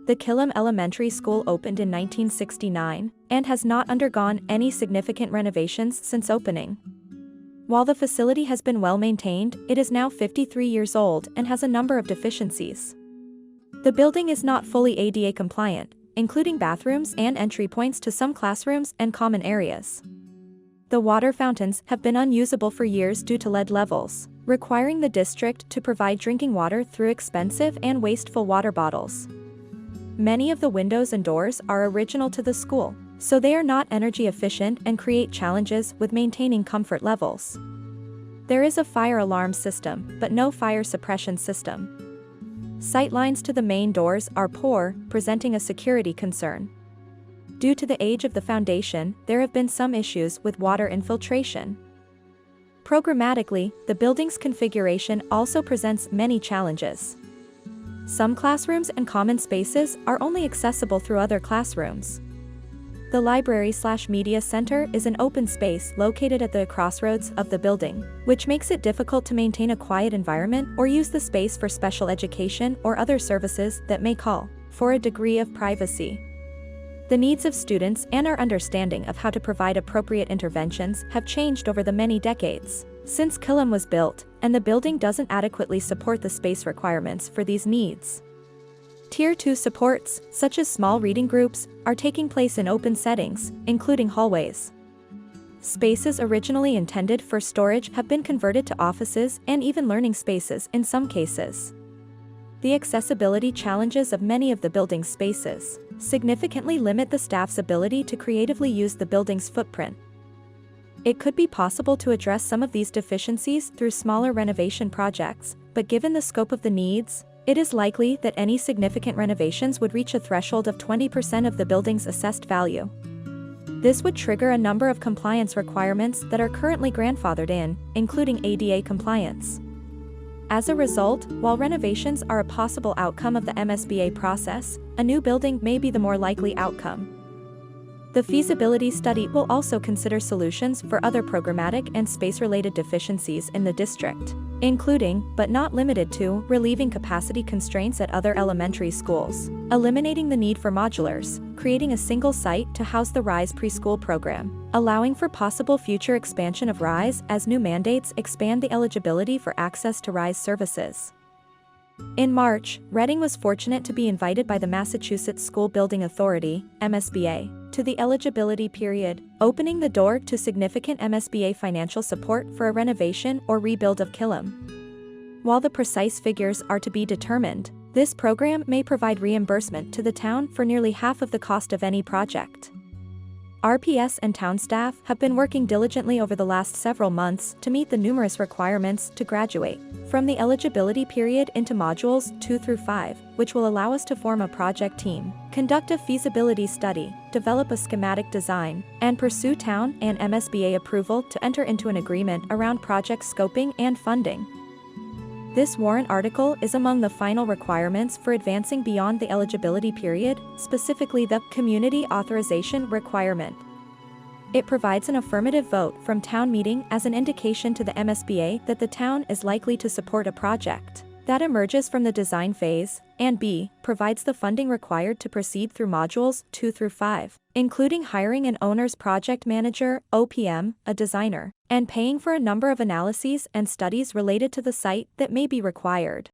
The Killam Elementary School opened in 1969 and has not undergone any significant renovations since opening. While the facility has been well maintained, it is now 53 years old and has a number of deficiencies. The building is not fully ADA compliant, including bathrooms and entry points to some classrooms and common areas. The water fountains have been unusable for years due to lead levels, requiring the district to provide drinking water through expensive and wasteful water bottles. Many of the windows and doors are original to the school, so they are not energy efficient and create challenges with maintaining comfort levels. There is a fire alarm system, but no fire suppression system. Sightlines to the main doors are poor, presenting a security concern. Due to the age of the foundation, there have been some issues with water infiltration. Programmatically, the building's configuration also presents many challenges. Some classrooms and common spaces are only accessible through other classrooms. The library/media center is an open space located at the crossroads of the building, which makes it difficult to maintain a quiet environment or use the space for special education or other services that may call for a degree of privacy. The needs of students and our understanding of how to provide appropriate interventions have changed over the many decades since Killam was built, and the building doesn't adequately support the space requirements for these needs. Tier 2 supports, such as small reading groups, are taking place in open settings, including hallways. Spaces originally intended for storage have been converted to offices and even learning spaces in some cases. The accessibility challenges of many of the building's spaces significantly limit the staff's ability to creatively use the building's footprint. It could be possible to address some of these deficiencies through smaller renovation projects, but given the scope of the needs, it is likely that any significant renovations would reach a threshold of 20% of the building's assessed value. This would trigger a number of compliance requirements that are currently grandfathered in, including ADA compliance. As a result, while renovations are a possible outcome of the MSBA process, a new building may be the more likely outcome. The feasibility study will also consider solutions for other programmatic and space-related deficiencies in the district, including, but not limited to, relieving capacity constraints at other elementary schools, eliminating the need for modulars, creating a single site to house the RISE preschool program, allowing for possible future expansion of RISE as new mandates expand the eligibility for access to RISE services. In March, Reading was fortunate to be invited by the Massachusetts School Building Authority, MSBA, to the eligibility period, opening the door to significant MSBA financial support for a renovation or rebuild of Killam. While the precise figures are to be determined, this program may provide reimbursement to the town for nearly half of the cost of any project. RPS and town staff have been working diligently over the last several months to meet the numerous requirements to graduate from the eligibility period into modules 2 through 5, which will allow us to form a project team, conduct a feasibility study, develop a schematic design, and pursue town and MSBA approval to enter into an agreement around project scoping and funding. This warrant article is among the final requirements for advancing beyond the eligibility period, specifically the community authorization requirement. It provides an affirmative vote from town meeting as an indication to the MSBA that the town is likely to support a project that emerges from the design phase, and B, provides the funding required to proceed through modules 2 through 5, including hiring an owner's project manager, OPM, a designer, and paying for a number of analyses and studies related to the site that may be required.